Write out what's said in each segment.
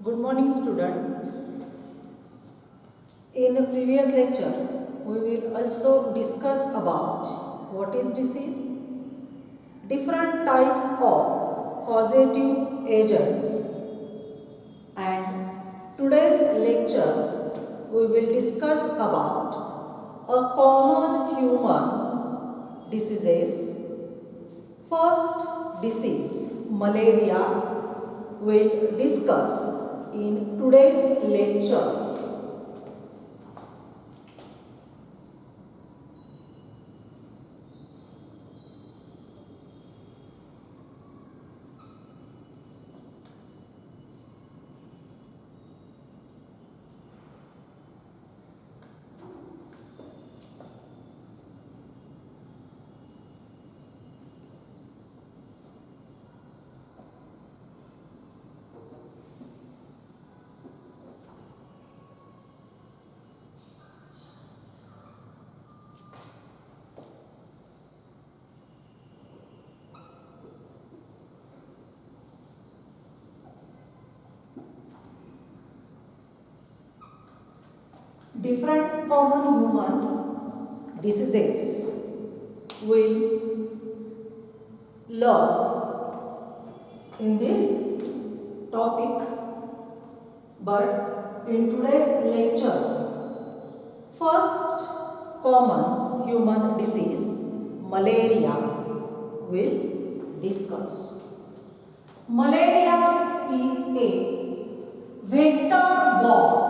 Good morning, student. In a previous lecture, we will also discuss about what is disease, different types of causative agents, and today's lecture we will discuss about a common human diseases. First disease, malaria, will discuss in today's lecture. Different common human diseases will learn in this topic, but in today's lecture, first common human disease, malaria, will discuss. Malaria is a vector-borne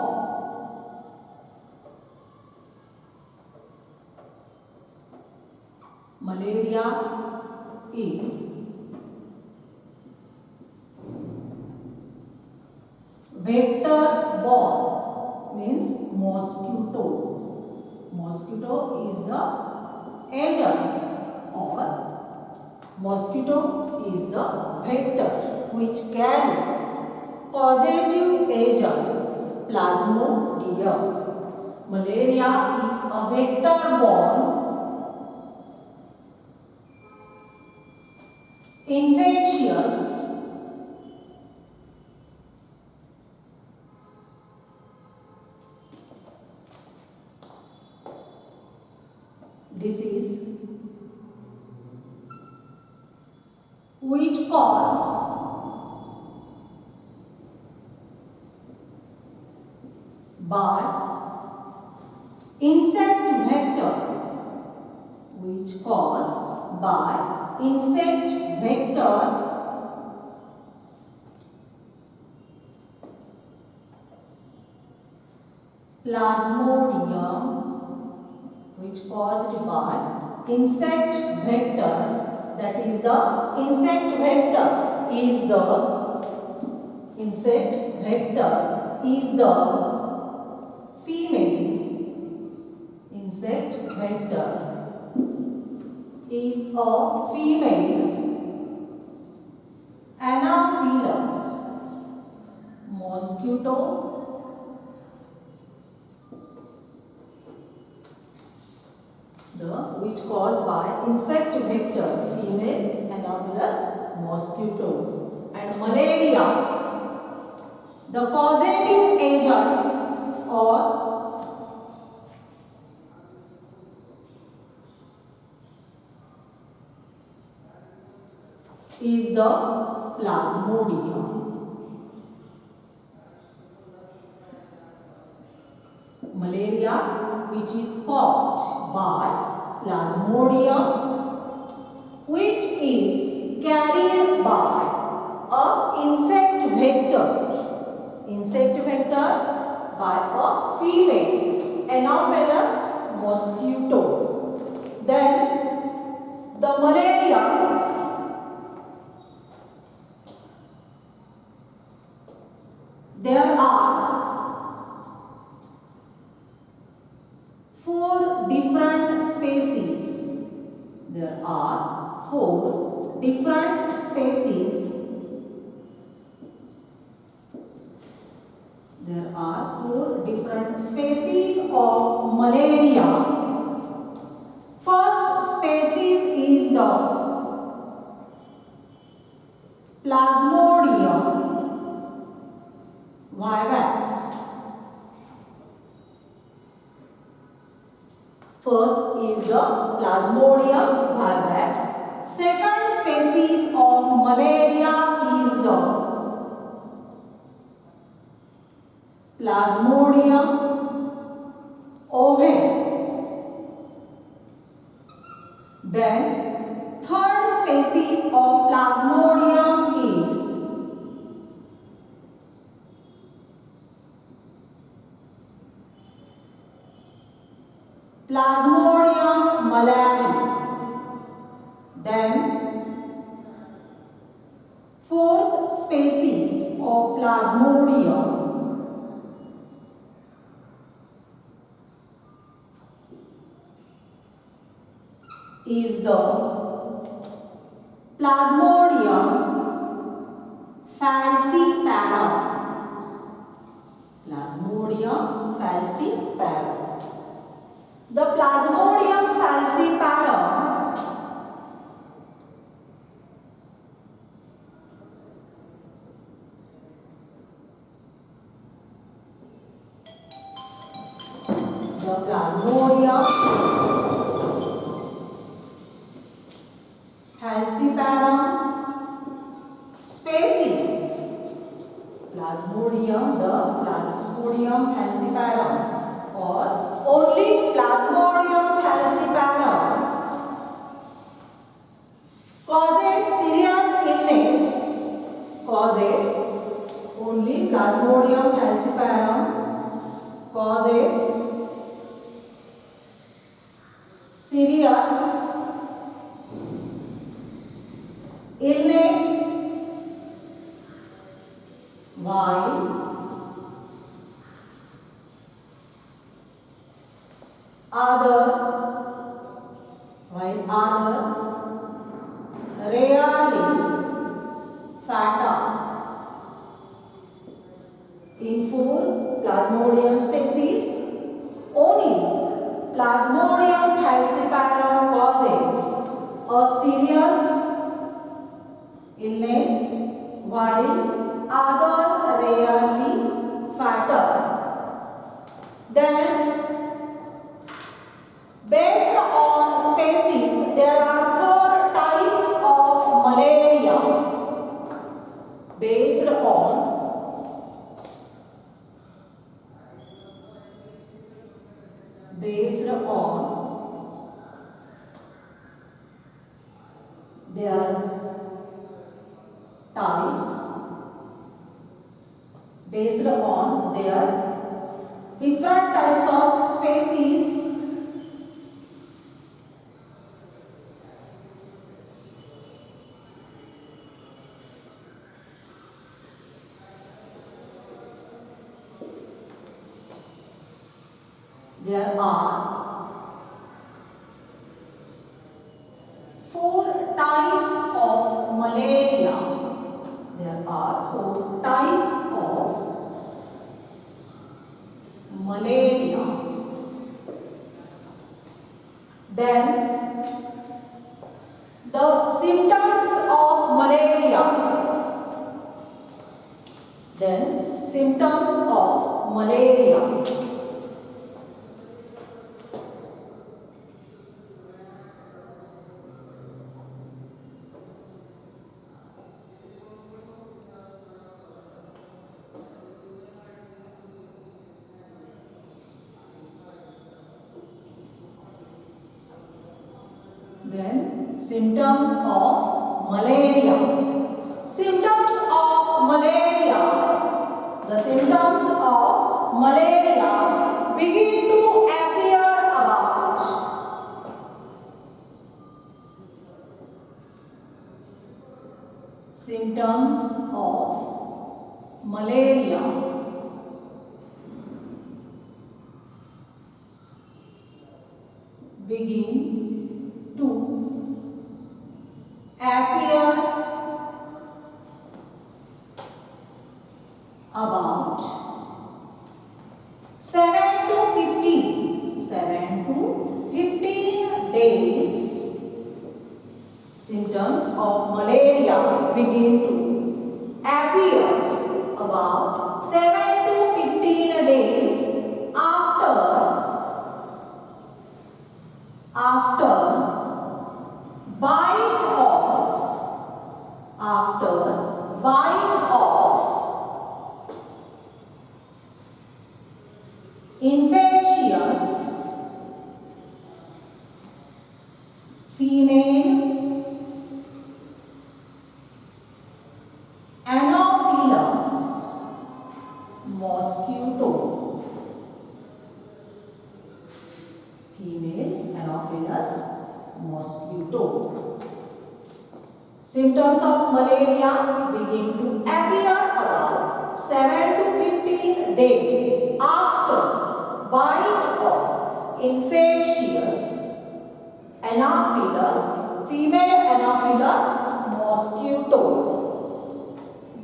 Malaria is vector-borne, means mosquito. Mosquito is the agent, or mosquito is the vector which carry causative agent Plasmodium. Malaria is a vector-borne infectious disease which cause by insect vector, which cause by insect vector Plasmodium, which caused by insect vector, that is the insect vector is the female. Insect vector is a female Anopheles mosquito which caused by insect vector female Anopheles mosquito. And malaria, the causative agent or is the Plasmodium. Malaria, which is caused by Plasmodium, which is carried by a insect vector by a female Anopheles mosquito. Then the malaria there are 4 different species. There are 4 different species. There are 4 different species of malaria. First species is the Plasmodium First is the Plasmodium Bivax. Second species of malaria is the Plasmodium M.M. Then third species of Plasmodium is Plasmodium malaria. Then fourth species of Plasmodium is the Plasmodium falciparum. Plasmodium falciparum. The Plasmodium falciparum falciparum species. Plasmodium falciparum or only Plasmodium falciparum causes serious illness. Only Plasmodium falciparum causes serious illness while other rarely fatal. In 4 Plasmodium species, only Plasmodium falciparum causes a serious illness while other rarely fatal. Then based on species, there are 4 types of malaria. Based on their types, based on their different types of species, there are 4 types of malaria. There are 4 types of malaria. Then the symptoms of malaria. Symptoms of malaria. Symptoms of malaria. The symptoms of malaria begin to appear about symptoms of malaria begin to appear about 7 to 15 days. Symptoms of malaria begin to appear about 7 to 15 days after after bite of infectious female Anopheles mosquito. Female Anopheles mosquito. Symptoms of malaria begin to appear about 7 to 15 days after bite of infectious Anopheles, female Anopheles mosquito.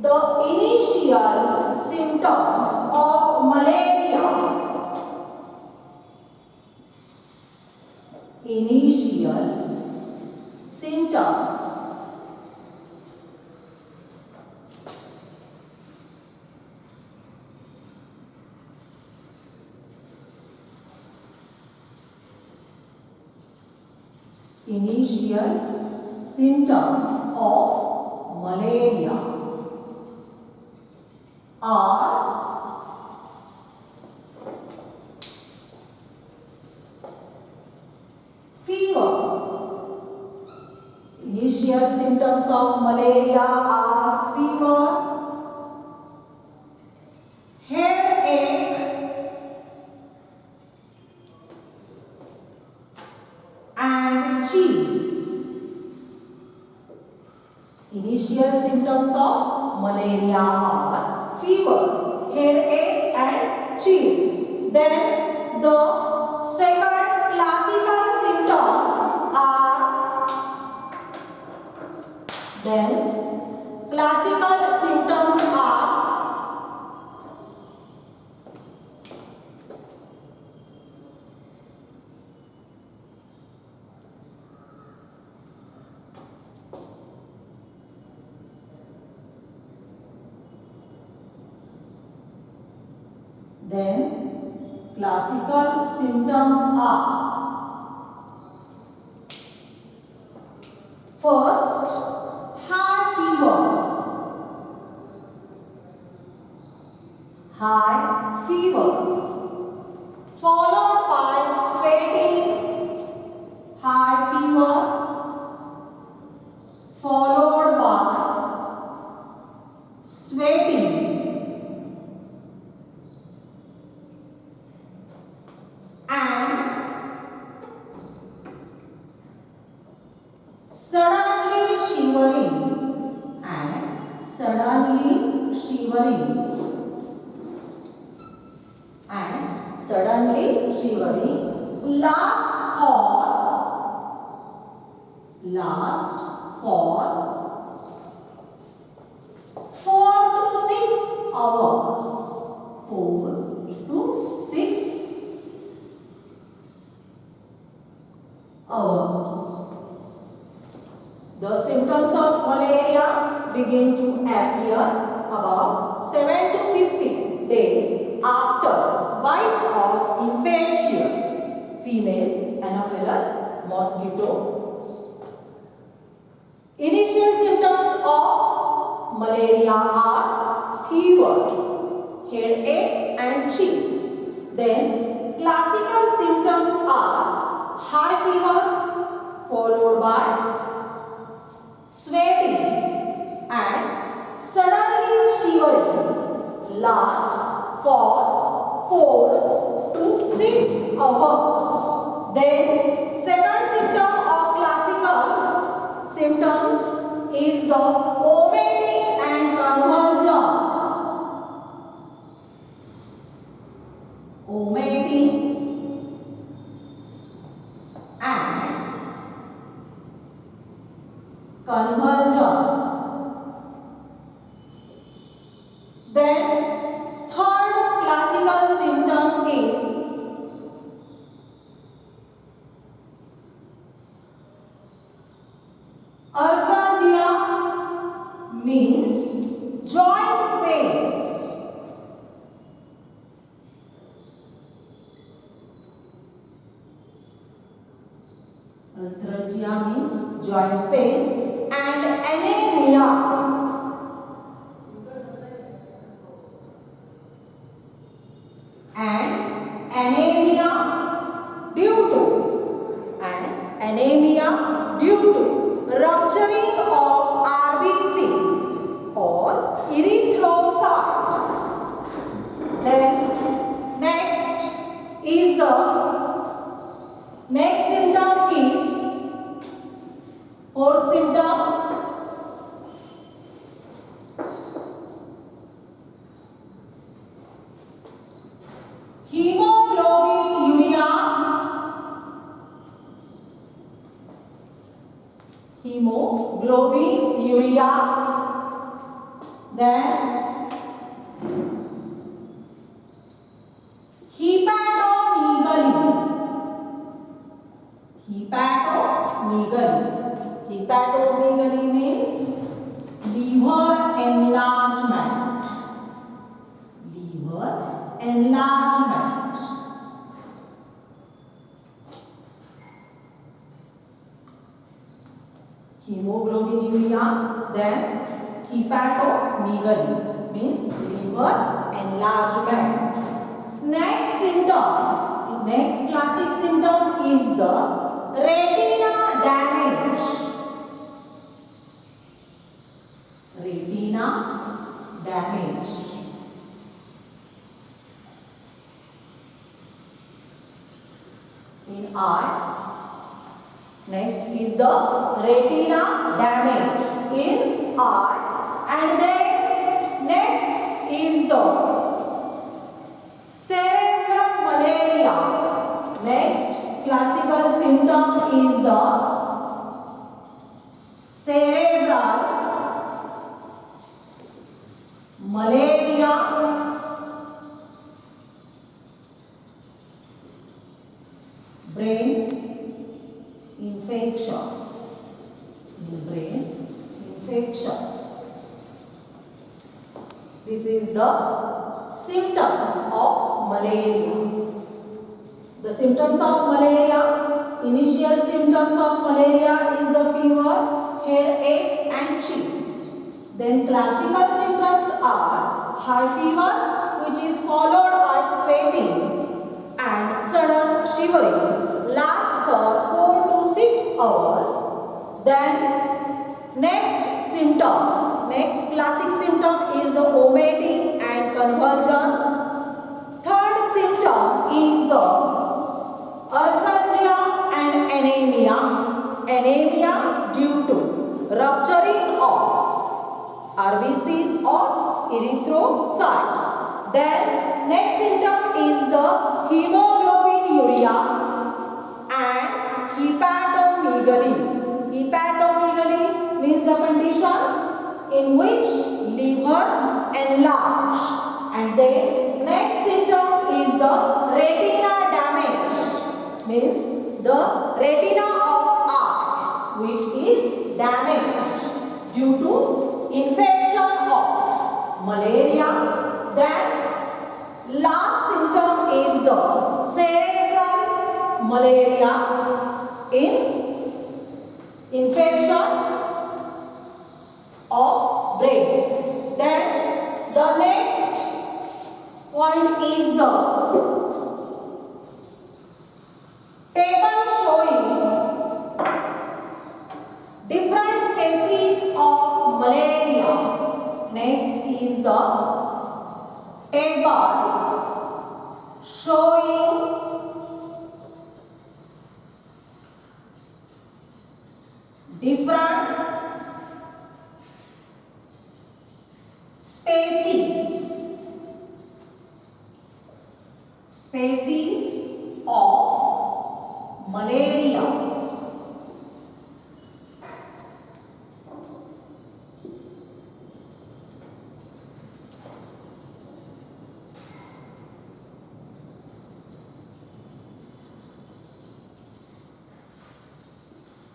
The initial symptoms of malaria. Initial symptoms. Initial symptoms of malaria are fever. Initial symptoms of malaria are fever, headache, and chills. Initial symptoms of malaria are fever, headache, and chills. Then the second classical symptoms are first, high fever, followed by sweating, high fever, followed by sweating, and suddenly shivering, lasts for 4 to 6 hours. 4 to 6 hours. The symptoms of malaria begin to appear about 7 to 15 days after bite of infectious female Anopheles mosquito. Initial symptoms of malaria are fever, headache, and chills. Then classical symptoms are high fever followed by sweating and suddenly shivering, lasts for 4 to 6 hours. Then second symptom of classical symptoms is the vomiting and convulsion. Vomiting and convulsion. Then third classical symptom is arthralgia, means joint pains. Arthralgia means joint pains. And anemia. And anemia due to rupturing of RBCs or erythrocytes. Then next symptom is fourth symptom, hemoglobin urea. Then hepatomegaly means liver enlargement. Hemoglobin urea. Then hepatomegaly means liver enlargement. Next classic symptom is the retina damage. In eye. Next is the retina damage in eye. And then next is the cerebral malaria. Next classical symptom is the cerebral malaria. Brain infection. This is the symptoms of malaria. The symptoms of malaria, initial symptoms of malaria is the fever, headache and chills. Then classical symptoms are high fever, which is followed by sweating and sudden shivering, lasts for 4 to 6 hours. Then next classic symptom is the vomiting and convulsion. Third symptom is the arthralgia and anemia due to rupturing of RBCs or erythrocytes. Then next symptom is the hemoglobin urea and hepatomegaly. Hepatomegaly means the condition in which liver enlarge. And then next symptom is the retina damage, means the retina of eye which is damaged due to infection of malaria. Then last symptom is the cerebral malaria in infection of brain. Then the next point is the table showing different species of malaria. Next is the table showing different species of malaria.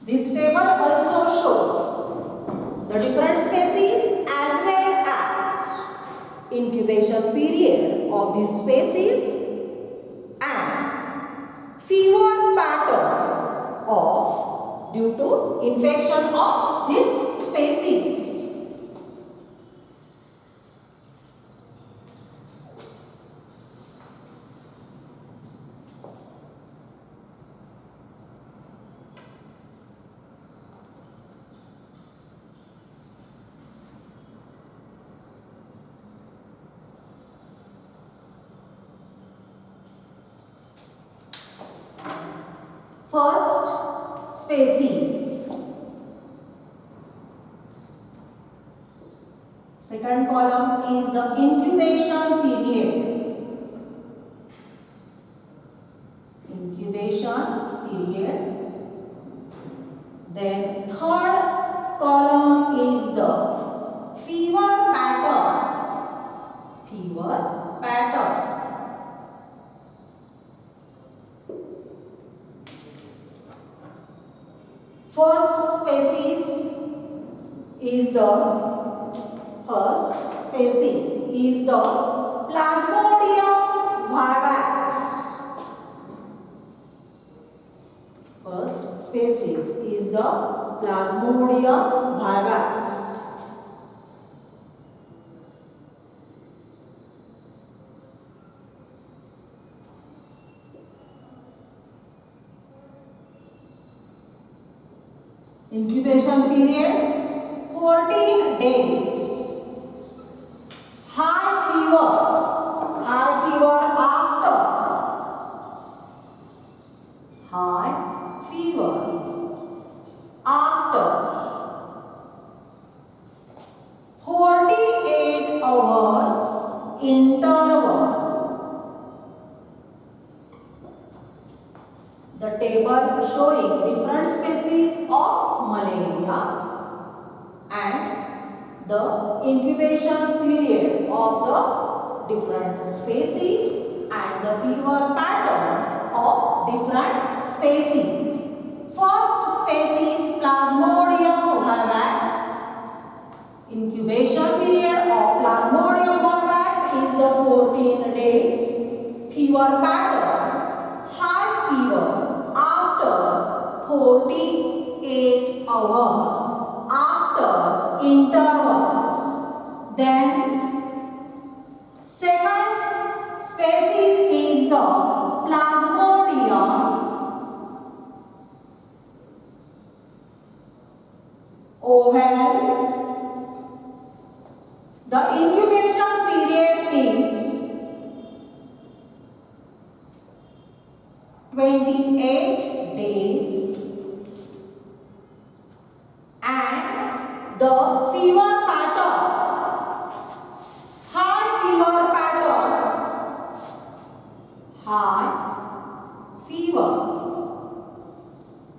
This table also shows the different species as well as incubation period of these species and fever pattern of due to infection of this species. First species. Second column is the incubation period. Incubation period. Then third column is the fever pattern. Fever pattern. First species is the Plasmodium Bivax. First species is the Plasmodium Bivax. Incubation period 14 days. High fever after. High fever after 48 hours interval. The table showing different species of malaria and the incubation period of the different species and the fever pattern of different species. First species Plasmodium Bivax. Incubation period of Plasmodium Bivax is the 14 days. Fever pattern high fever after 48 hours after intervals. Then second species is the Plasmodium oval. The incubation period is 28 days and the fever pattern high fever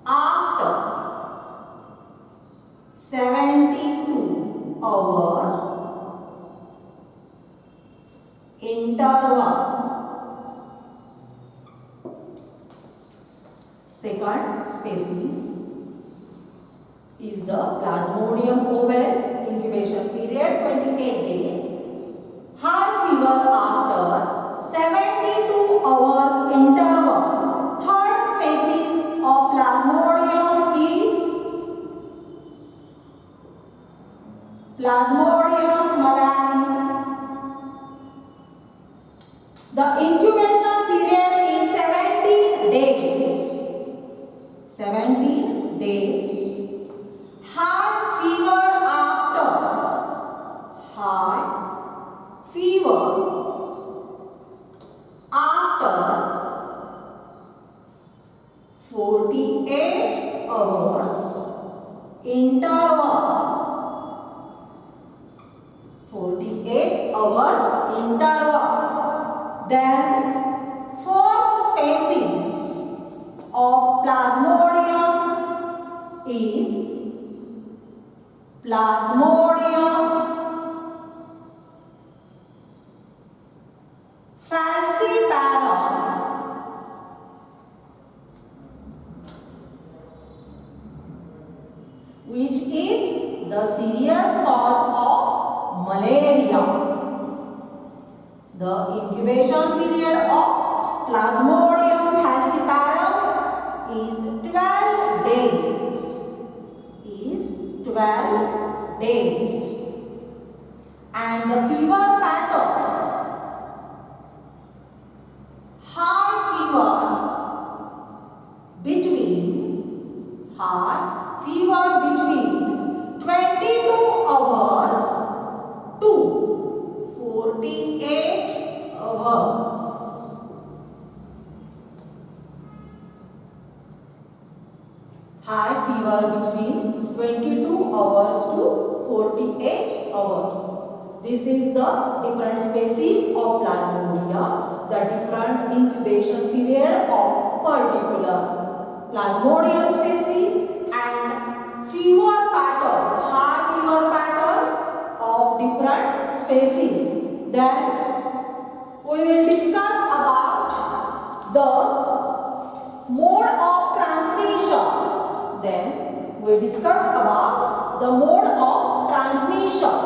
after 72 hours interval. Second species is the Plasmodium oval. Incubation period 28 days. High fever after 72 hours interval. Third species of Plasmodium is Plasmodium malaria. The incubation period is 17 days. 17 days. High fever after 48 hours interval. 48 hours interval. Then fourth species of Plasmodium is Plasmodium falciparum, which is the serious cause of malaria. The incubation period of Plasmodium falciparum is 12 days. 12 days. And the fever pattern, high fever between 22 hours to 48 hours. High fever between 22 hours to 48 hours. This is the different species of Plasmodia, the different incubation period of particular Plasmodium species and fever pattern, high fever pattern of different species. Then we will discuss about the mode of transmission. Then we discuss about the mode of transmission.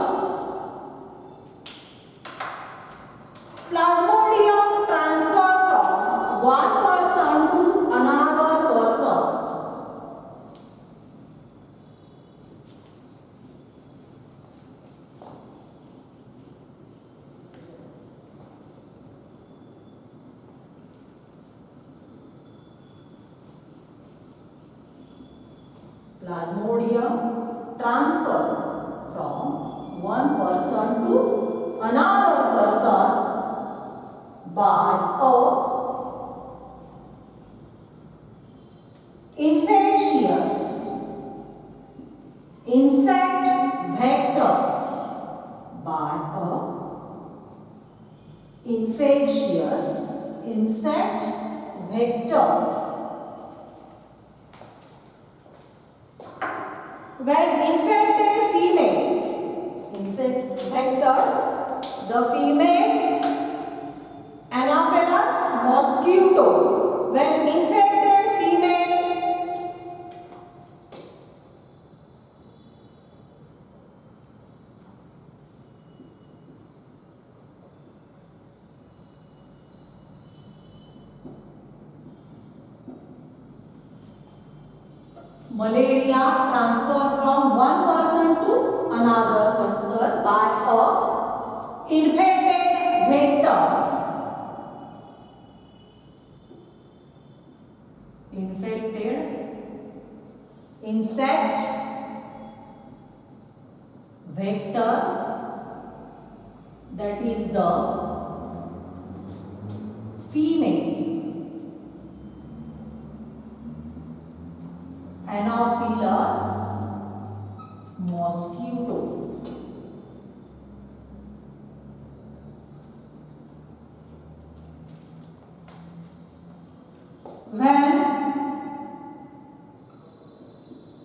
Plasmodium transfer from one person to another person. Plasmodium transfer from one person to another person by a infectious insect vector, by a infectious insect vector. When infected female insect vector, the female Anopheles mosquito, when infected female malaria transfer from one person to another person by a infected vector. Infected insect vector, that is the female Anopheles mosquito. When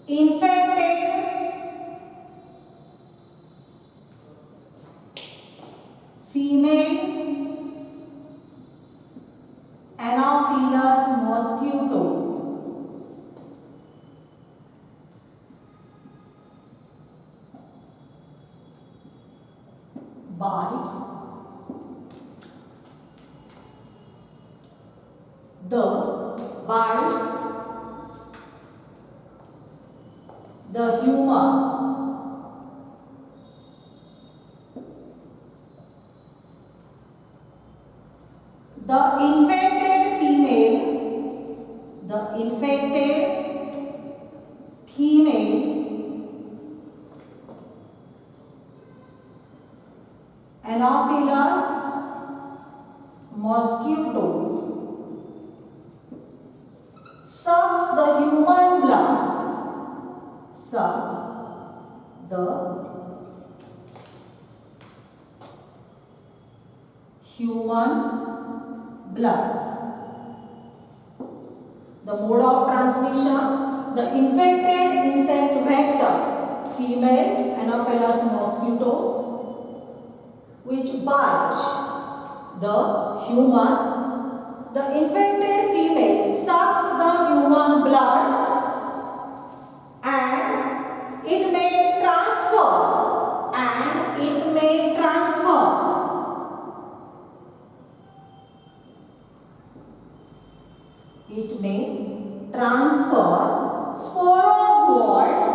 infected female Anopheles mosquito bites the human. The infected female Anopheles mosquito sucks the human blood, sucks the human blood. The mode of transmission, the infected insect vector, female Anopheles mosquito, which bite the human. The infected female sucks the human blood and it may transfer sporozoites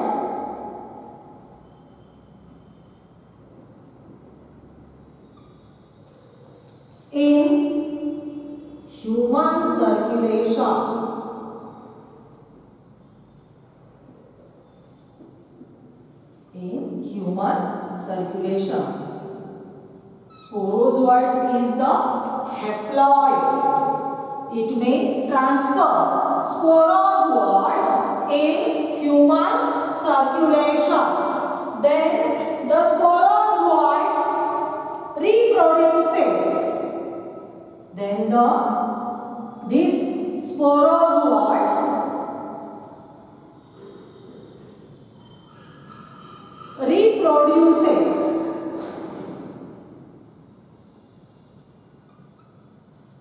in human circulation. Sporozoites is the haploid. It may transfer sporozoites in human circulation. Then the sporozoites reproduces. Then these sporozoites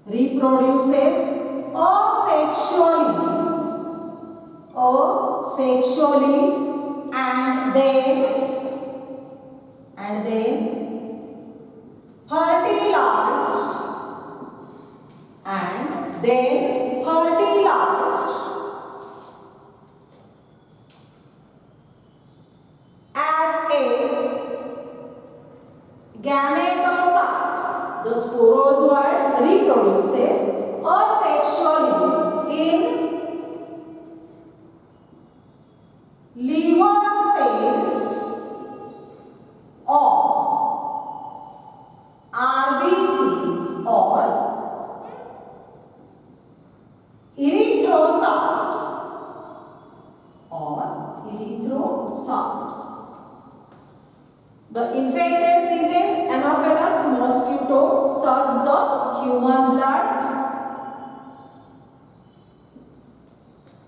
reproduces asexually and then fertilized as a gametocytes. The sporozoites reproduces asexually in liver cells or RBCs or erythrocytes The infected female Anopheles mosquito sucks the human blood.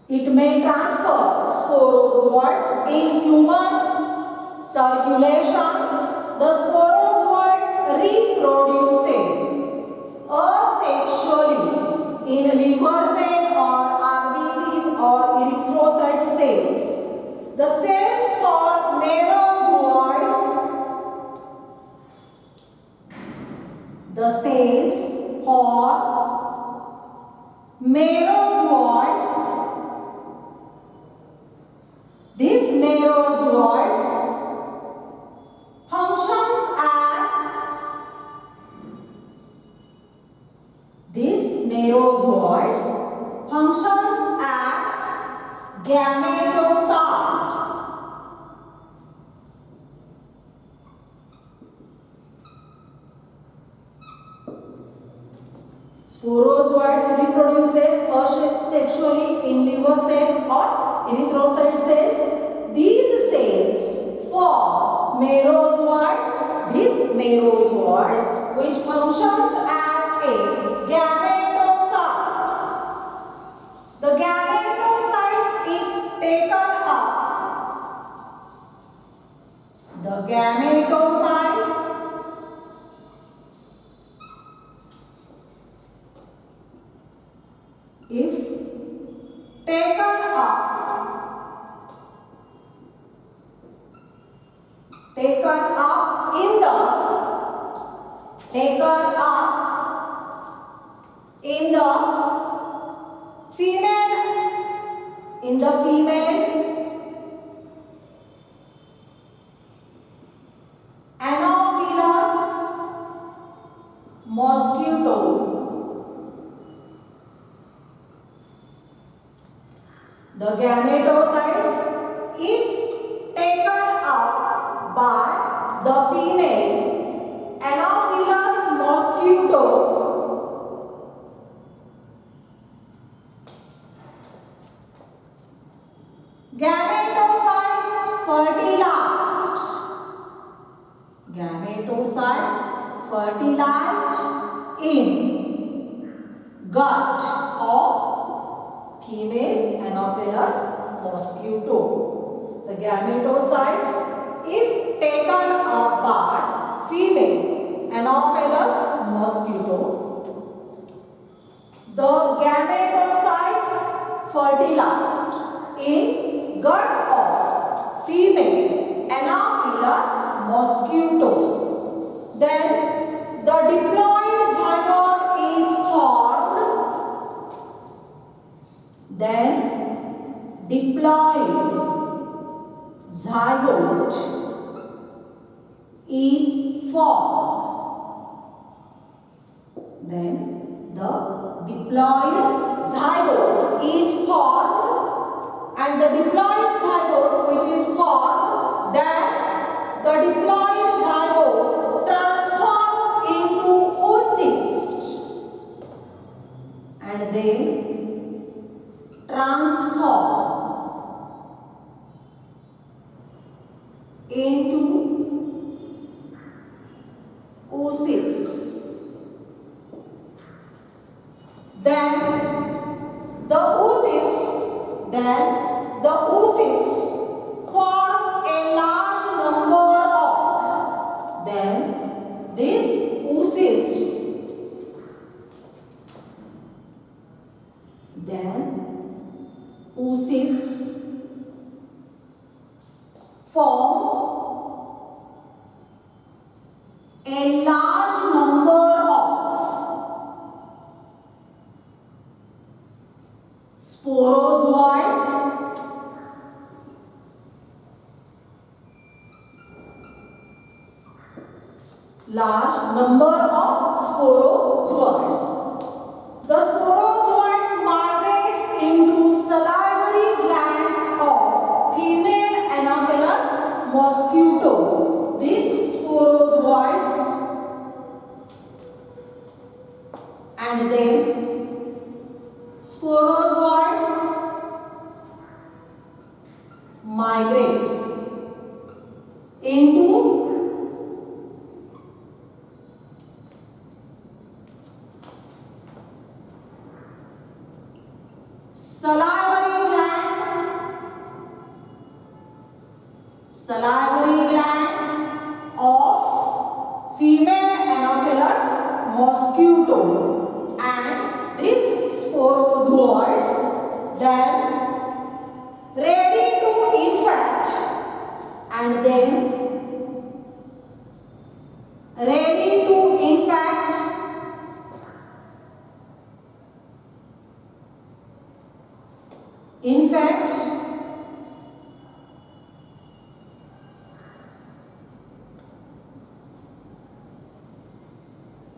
It may transfer sporozoites in human circulation. The sporozoites reproduces asexually in liver cell or RBCs or erythrocyte cells. The cells for merozoites, these merozoites functions as gametocytes. Sporozoites reproduces asexually in liver cells or erythrocyte cells. These cells form merozoites. These merozoites which functions as a gametocytes. The gametocytes, if taken up, if taken up in the female Anopheles mosquito, the gametocytes, if taken up by the female Anopheles mosquito, gametocyte fertilized in gut of female Anopheles mosquito. The gametocytes, if taken up by female Anopheles mosquito, the gametocytes fertilized in gut of female Anopheles mosquito. Then the diploid zygote is formed. And the diploid zygote which is formed, then into oocysts. Then the oocysts forms a large number of. Then these oocysts forms a large number of sporozoites The sporozoites migrates into salivary glands of female Anopheles mosquito. These sporozoites and then sporozoites migrates into salivary glands of female Anopheles mosquito, and these sporozoites then ready to infect and then ready to infect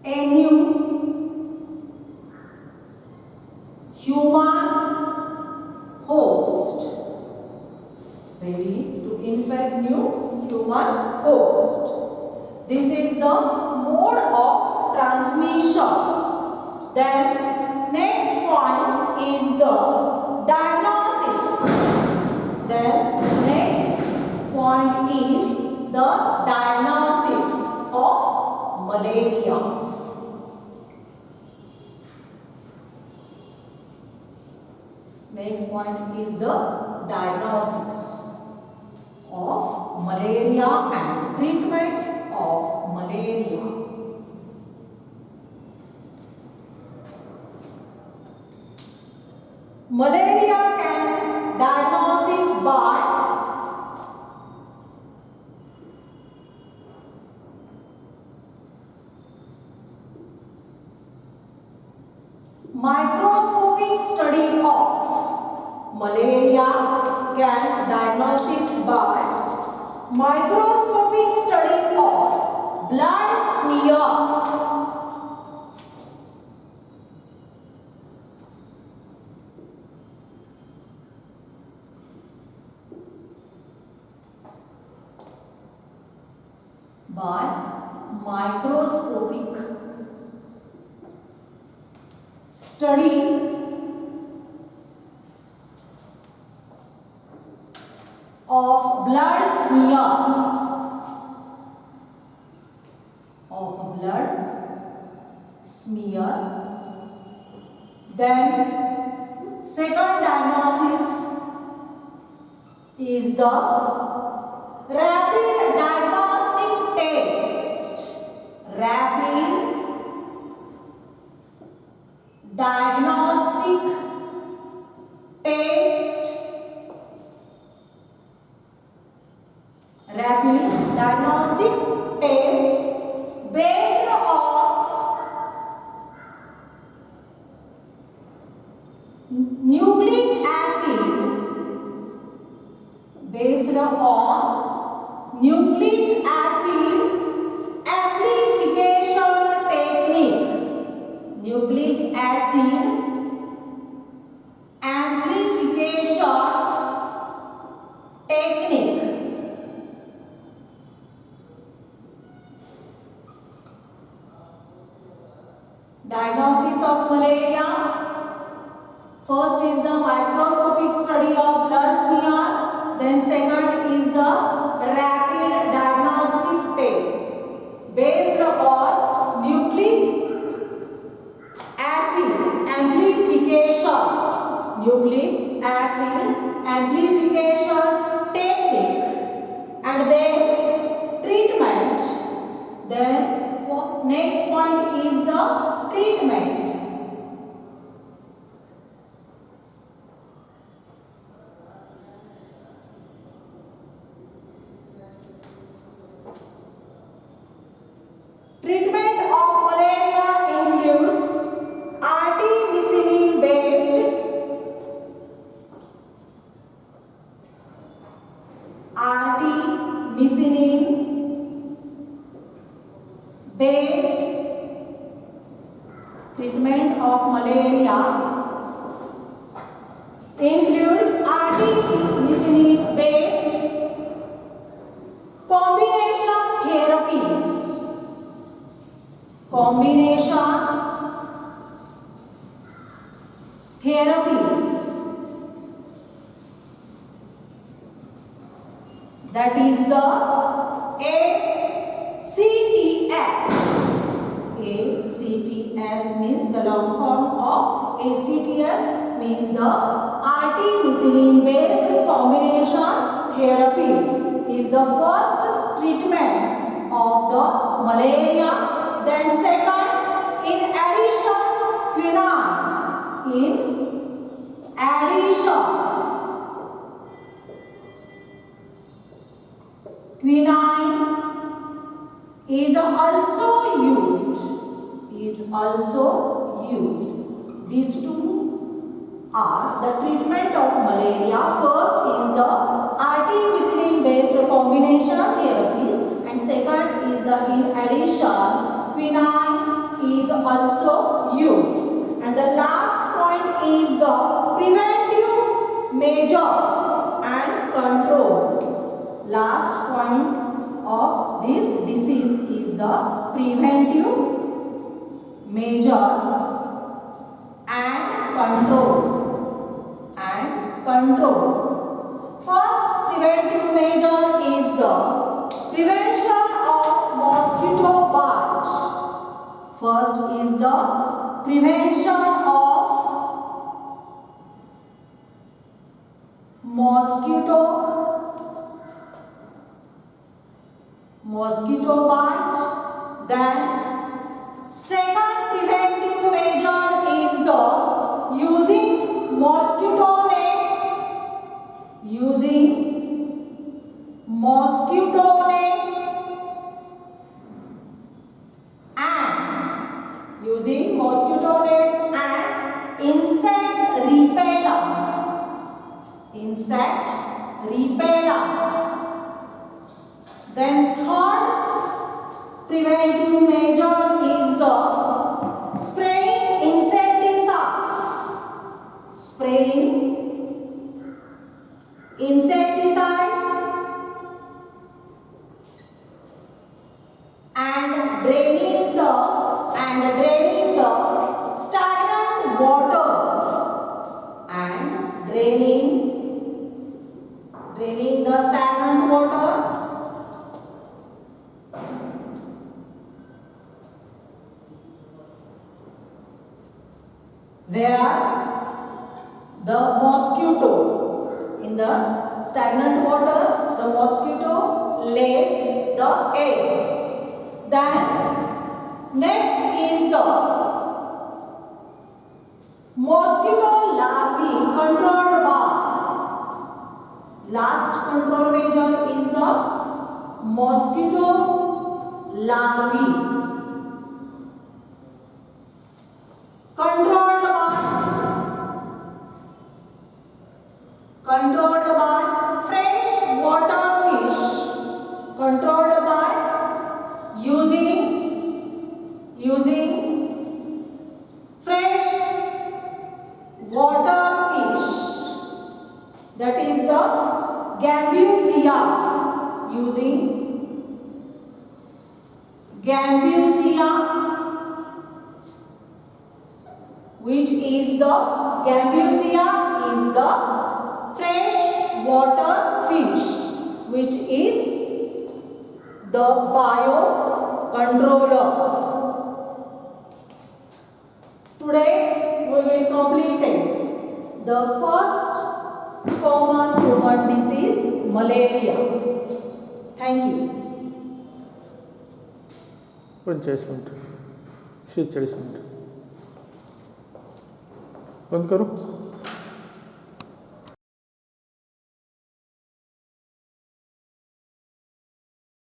a new human host. Ready to infect new human host. This is the mode of transmission. Then next point is the diagnosis. Of malaria. Next point is the diagnosis of malaria and treatment of malaria. Malaria can diagnosis by microscopic study of malaria can diagnosis by microscopic study of blood smear smear. Then second diagnosis is the rapid diagnostic test. Rapid diagnostic test. Rapid diagnostic test based on nucleic acid amplification technique. Nucleic acid amplification technique. Diagnosis of malaria. First is the microscopic study of blood smear. Then second is the rapid then treatment. Then next point is the treatment. Treatment of malaria includes artemisinin based treatment of malaria includes artemisinin based combination therapies. That is the ACTS. ACTS means the long form of ACTS means the artemisinin based combination therapies is the first treatment of the malaria. Then second, in addition, quinine is also used. These two are the treatment of malaria. First is the artemisinin based combination therapies, and second is the in addition quinine is also used. And the last point is the preventive measures and control. Last point of this disease is the preventive measure and control. First preventive measure is the prevention of mosquito bite. First is the prevention of mosquito bite. Then second preventive measure is the using mosquito nets and insect repellents. Then third preventive measure is the spraying insecticides. And draining the stagnant water and draining the stagnant water. Where the mosquito in the stagnant water, the mosquito lays the eggs. Then next is the mosquito larvae controlled by. Last control measure is the mosquito larvae controlled by fresh water fish, controlled by using fresh water fish, that is the gambusia, which is the fresh water fish, which is the biocontroller. Today we will complete the first common human disease, malaria. Thank you. 45 minute 46 minute बंद करू.